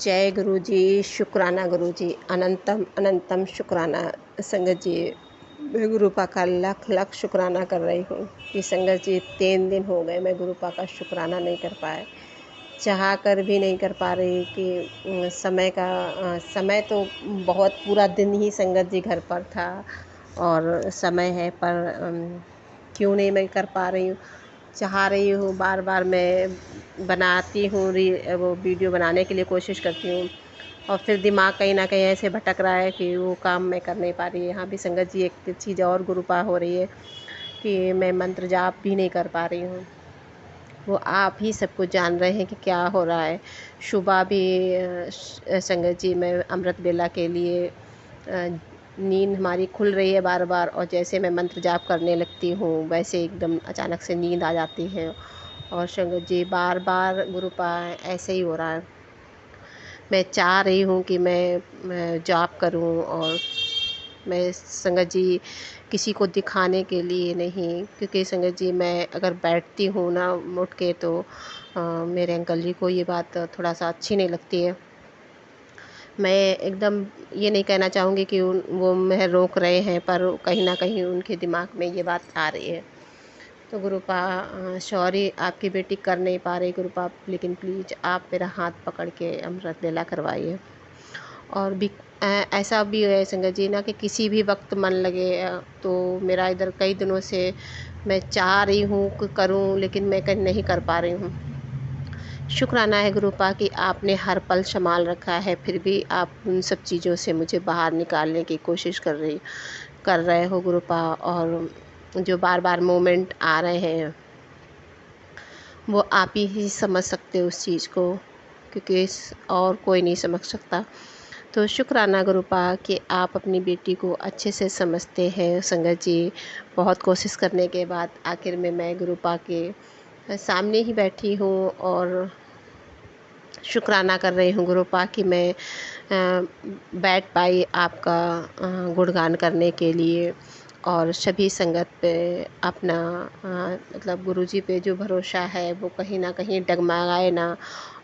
जय गुरु जी। शुक्राना गुरु जी, अनंतम अनंतम शुक्राना। संगत जी, मैं गुरुपा का लख लख शुक्राना कर रही हूँ कि संगत जी 3 दिन हो गए मैं गुरुपा का शुक्राना नहीं कर पाए, चाह कर भी नहीं कर पा रही कि समय तो बहुत पूरा दिन ही संगत जी घर पर था और समय है, पर क्यों नहीं मैं कर पा रही हूँ। चाह रही हूँ, बार बार मैं बनाती हूँ, वो वीडियो बनाने के लिए कोशिश करती हूँ और फिर दिमाग कहीं ना कहीं ऐसे भटक रहा है कि वो काम मैं कर नहीं पा रही। यहाँ भी संगत जी एक चीज़ और गुरुपा हो रही है कि मैं मंत्र जाप भी नहीं कर पा रही हूँ। वो आप ही सब कुछ जान रहे हैं कि क्या हो रहा है। सुबह भी संगत जी मैं अमृत बेला के लिए नींद हमारी खुल रही है बार बार, और जैसे मैं मंत्र जाप करने लगती हूँ वैसे एकदम अचानक से नींद आ जाती है। और संगत जी बार बार गुरुपा ऐसे ही हो रहा है। मैं चाह रही हूँ कि मैं जाप करूँ, और मैं संगत जी किसी को दिखाने के लिए नहीं, क्योंकि संगत जी मैं अगर बैठती हूँ ना उठ के तो मेरे अंकल जी को ये बात थोड़ा सा अच्छी नहीं लगती है। मैं एकदम ये नहीं कहना चाहूँगी कि वो मैं रोक रहे हैं, पर कहीं ना कहीं उनके दिमाग में ये बात आ रही है। तो गुरुपा सॉरी, आपकी बेटी कर नहीं पा रही गुरुपा, लेकिन प्लीज़ आप मेरा हाथ पकड़ के अमृत वेला करवाइए। और भी ऐसा भी है संगत जी ना कि किसी भी वक्त मन लगे तो मेरा इधर कई दिनों से मैं चाह रही हूँ कि करूँ, लेकिन मैं कहीं नहीं कर पा रही हूँ। शुक्राना है गुरुपा कि आपने हर पल संभाल रखा है, फिर भी आप उन सब चीज़ों से मुझे बाहर निकालने की कोशिश कर रहे हो गुरुपा। और जो बार बार मोमेंट आ रहे हैं वो आप ही समझ सकते हो उस चीज़ को, क्योंकि और कोई नहीं समझ सकता। तो शुक्राना गुरुपा कि आप अपनी बेटी को अच्छे से समझते हैं संगत जी। बहुत कोशिश करने के बाद आखिर में मैं गुरुपा के सामने ही बैठी हूँ और शुक्राना कर रही हूँ गुरुपा कि मैं बैठ पाई आपका गुणगान करने के लिए। और सभी संगत पे अपना मतलब गुरुजी पे जो भरोसा है वो कहीं ना कहीं डगमगाए ना,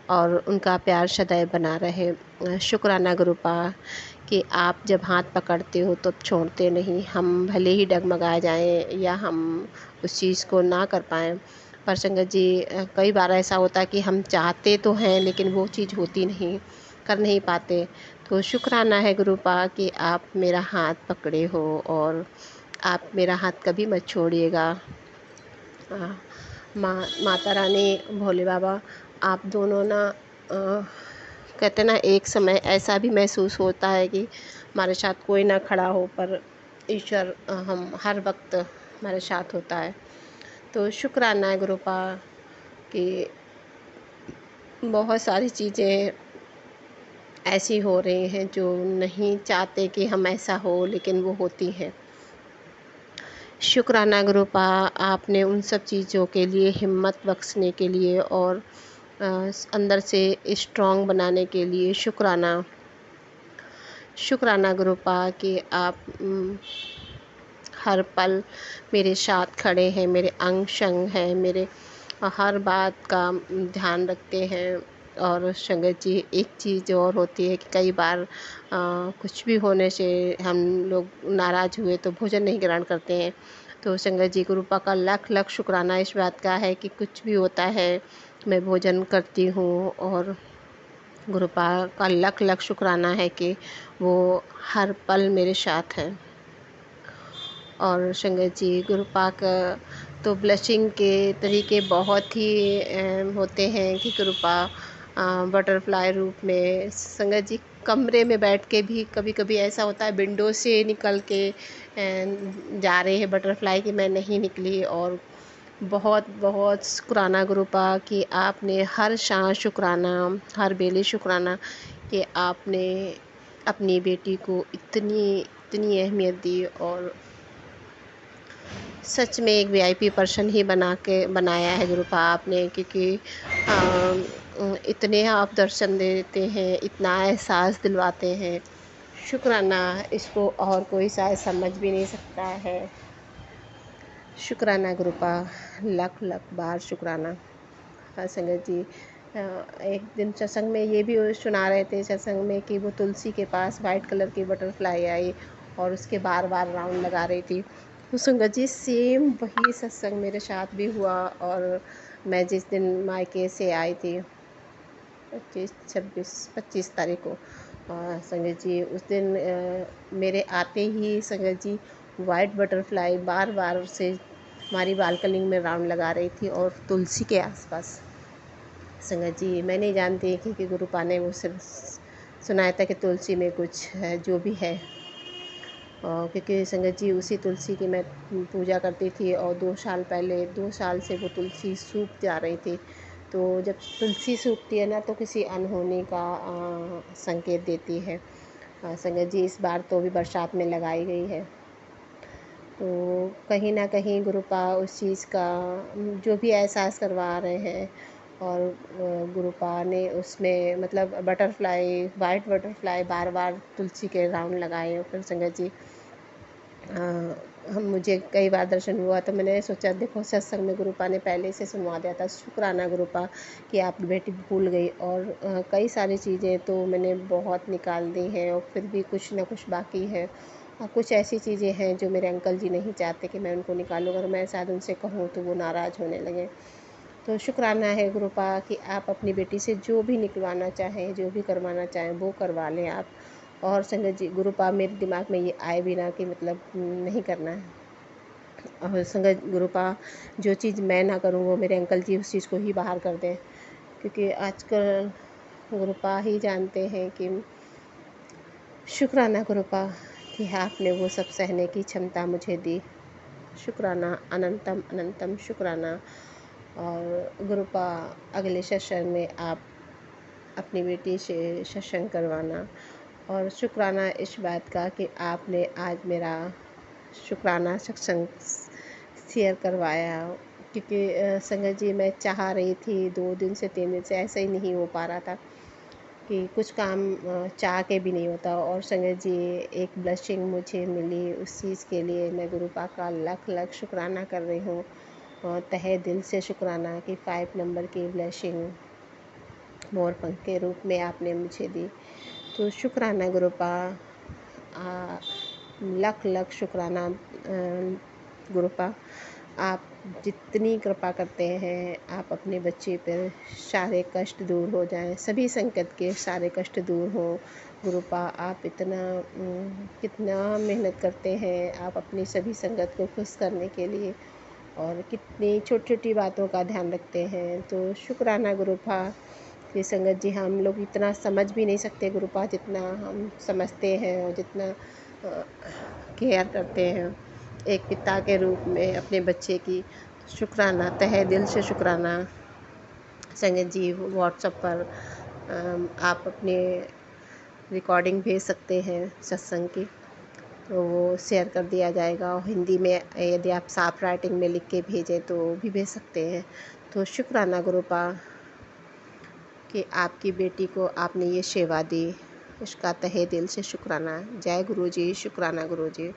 और उनका प्यार सदैव बना रहे। शुक्राना गुरुपा कि आप जब हाथ पकड़ते हो तो छोड़ते नहीं। हम भले ही डगमगा जाएं या हम उस चीज़ को ना कर पाएँ, पर संगत जी कई बार ऐसा होता है कि हम चाहते तो हैं लेकिन वो चीज़ होती नहीं, कर नहीं पाते। तो शुक्राना है गुरुपा कि आप मेरा हाथ पकड़े हो और आप मेरा हाथ कभी मत छोड़िएगा। माता रानी, भोले बाबा, आप दोनों ना कहते ना एक समय ऐसा भी महसूस होता है कि हमारे साथ कोई ना खड़ा हो, पर ईश्वर हम हर वक्त हमारे साथ होता है। तो शुक्राना है गुरुपा कि बहुत सारी चीज़ें ऐसी हो रही हैं जो नहीं चाहते कि हम ऐसा हो, लेकिन वो होती हैं। शुक्राना गुरुपा आपने उन सब चीज़ों के लिए हिम्मत बख्शने के लिए और अंदर से स्ट्रॉन्ग बनाने के लिए शुक्राना। शुक्राना गुरुपा कि आप हर पल मेरे साथ खड़े हैं, मेरे अंग संग हैं, मेरे हर बात का ध्यान रखते हैं। और संगत जी एक चीज़ और होती है कि कई बार कुछ भी होने से हम लोग नाराज़ हुए तो भोजन नहीं ग्रहण करते हैं। तो संगत जी गुरुपा का लख लख शुक्राना इस बात का है कि कुछ भी होता है मैं भोजन करती हूँ, और गुरुपा का लख लख शुक्राना है कि वो हर पल मेरे साथ है। और संगत जी गुरुपा का तो ब्लशिंग के तरीके बहुत ही होते हैं कि गुरुपा बटरफ्लाई रूप में संगत जी कमरे में बैठ के भी कभी कभी ऐसा होता है विंडो से निकल के जा रहे हैं बटरफ्लाई कि मैं नहीं निकली। और बहुत बहुत शुक्राना गुरुपा कि आपने हर सांस शुक्राना, हर बेले शुक्राना कि आपने अपनी बेटी को इतनी इतनी अहमियत दी, और सच में एक वीआईपी पर्सन ही बनाया है गुरुपा आपने, क्योंकि इतने आप दर्शन देते हैं, इतना एहसास दिलवाते हैं। शुक्राना, इसको और कोई शायद समझ भी नहीं सकता है। शुक्राना गुरुपा, लख लख बार शुक्राना। हाँ संगत जी, एक दिन सत्संग में ये भी सुना रहे थे सत्संग में कि वो तुलसी के पास वाइट कलर की बटरफ्लाई आई और उसके बार बार राउंड लगा रही थी। तो संगत जी सेम वही सत्संग मेरे साथ भी हुआ। और मैं जिस दिन मायके से आई थी 25 तारीख को, संगत जी उस दिन मेरे आते ही संगत जी वाइट बटरफ्लाई बार बार से हमारी बालकनी में राउंड लगा रही थी और तुलसी के आसपास। संगत जी मैं नहीं जानती कि गुरुपा ने वो सिर्फ सुनाया था कि तुलसी में कुछ है जो भी है। और क्योंकि संगत जी उसी तुलसी की मैं पूजा करती थी और 2 साल पहले 2 साल से वो तुलसी सूख जा रही थी। तो जब तुलसी सूखती है ना तो किसी अनहोनी का संकेत देती है। संगत जी इस बार तो भी बरसात में लगाई गई है। तो कहीं ना कहीं गुरुपा उस चीज़ का जो भी एहसास करवा रहे हैं। और गुरुपा ने उसमें मतलब बटरफ्लाई वाइट बटरफ्लाई बार बार तुलसी के राउंड लगाए। और फिर संगत जी हम मुझे कई बार दर्शन हुआ तो मैंने सोचा देखो सत्संग में गुरुपा ने पहले से सुनवा दिया था। शुक्राना गुरुपा कि आपकी बेटी भूल गई। और कई सारी चीज़ें तो मैंने बहुत निकाल दी हैं और फिर भी कुछ ना कुछ बाकी है। और कुछ ऐसी चीज़ें हैं जो मेरे अंकल जी नहीं चाहते कि मैं उनको निकालूँ। अगर मैं शायद उनसे कहूँ तो वो नाराज़ होने लगे। तो शुक्राना है गुरुपा कि आप अपनी बेटी से जो भी निकलवाना चाहें जो भी करवाना चाहें वो करवा लें आप। और संगत जी गुरुपा मेरे दिमाग में ये आए भी ना कि मतलब नहीं करना है। और संगत गुरुपा जो चीज़ मैं ना करूँ वो मेरे अंकल जी उस चीज़ को ही बाहर कर दें। क्योंकि आजकल गुरुपा ही जानते हैं कि शुक्राना गुरुपा कि आपने वो सब सहने की क्षमता मुझे दी। शुक्राना अनंतम अनंतम शुक्राना। और गुरुपा अगले सत्संग में आप अपनी बेटी से सत्संग करवाना। और शुक्राना इस बात का कि आपने आज मेरा शुक्राना सत्संग शेयर करवाया। क्योंकि संगत जी मैं चाह रही थी 2 दिन से 3 दिन से ऐसा ही नहीं हो पा रहा था कि कुछ काम चाह के भी नहीं होता। और संगत जी एक ब्लेसिंग मुझे मिली उस चीज़ के लिए मैं गुरुपा का लाख लाख शुक्राना कर रही हूँ। और तहे दिल से शुक्राना कि 5 नंबर की ब्लेसिंग मोर पंख के रूप में आपने मुझे दी। तो शुक्राना गुरुपा लाख लाख शुक्राना गुरुपा। आप जितनी कृपा करते हैं आप अपने बच्चे पर सारे कष्ट दूर हो जाएं, सभी संकट के सारे कष्ट दूर हों। गुरुपा आप इतना कितना मेहनत करते हैं आप अपनी सभी संगत को खुश करने के लिए। और कितनी छोटी छोटी बातों का ध्यान रखते हैं। तो शुक्राना गुरुपा कि संगत जी हम लोग इतना समझ भी नहीं सकते गुरुपा जितना हम समझते हैं और जितना केयर करते हैं एक पिता के रूप में अपने बच्चे की। शुक्राना तहे दिल से शुक्राना। संगत जी व्हाट्सएप पर आप अपने रिकॉर्डिंग भेज सकते हैं सत्संग की तो वो शेयर कर दिया जाएगा। और हिंदी में यदि आप साफ राइटिंग में लिख के भेजें तो भी भेज सकते हैं। तो शुक्राना गुरुपा कि आपकी बेटी को आपने ये सेवा दी, उसका तहे दिल से शुक्राना। जय गुरु जी, शुक्राना गुरु जी।